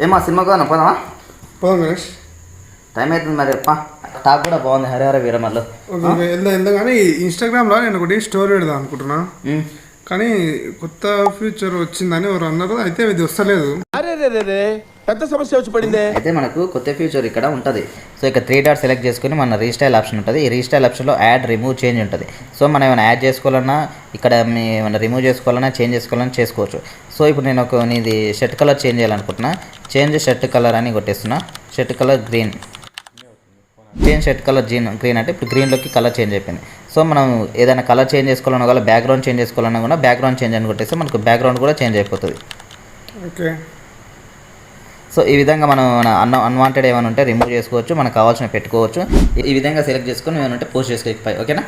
ఏమా సినిమాకు పోదామా? పోదాం గణేష్. టైం అవుతుంది మరి. టాక్ కూడా బాగుంది, హరిహర వీరమల్లు. వెళ్దాం కానీ ఇన్స్టాగ్రామ్లో నేను ఒకటి స్టోరీ పెడదాం అనుకుంటున్నా, కానీ కొత్త ఫ్యూచర్ వచ్చిందని ఎవరు అన్నారు, అయితే ఇది వస్తలేదు. పెద్ద సమస్య వచ్చి పడింది. అయితే మనకు కొత్త ఫ్యూచర్ ఇక్కడ ఉంటుంది. సో ఇక్కడ 3 డాట్ సెలెక్ట్ చేసుకుని మన రీస్టైల్ ఆప్షన్ ఉంటుంది. ఈ రీస్టైల్ ఆప్షన్లో యాడ్, రిమూవ్, చేంజ్ ఉంటుంది. సో మనం ఏమైనా యాడ్ చేసుకోవాలన్నా, ఇక్కడ ఏమైనా రిమూవ్ చేసుకోవాలన్నా, చేంజ్ చేసుకోవాలన్నా చేసుకోవచ్చు. సో ఇప్పుడు నేను నీది షర్ట్ కలర్ చేంజ్ చేయాలనుకుంటున్నా. చేంజ్ షర్ట్ కలర్ అని కొట్టేస్తున్నా. Shirt colour green, change shirt colour green అంటే ఇప్పుడు గ్రీన్లోకి కలర్ చేంజ్ అయిపోయింది. సో మనం ఏదైనా కలర్ చేంజ్ చేసుకోవాలన్నా కూడా, బ్యాక్గ్రౌండ్ చేంజ్ చేసుకోవాలన్నా కూడా బ్యాక్గ్రౌండ్ చేంజ్ అని కొట్టేస్తే మనకు బ్యాక్గ్రౌండ్ కూడా చేంజ్ అయిపోతుంది. ఓకే. సో ఈ విధంగా మనం అన్వాంటెడ్ ఏమైనా ఉంటే రిమూవ్ చేసుకోవచ్చు, మనకు కావాల్సిన పెట్టుకోవచ్చు. ఈ విధంగా సెలెక్ట్ చేసుకొని ఏమైనా ఉంటే పోస్ట్ చేసుకోవాలి. ఓకేనా?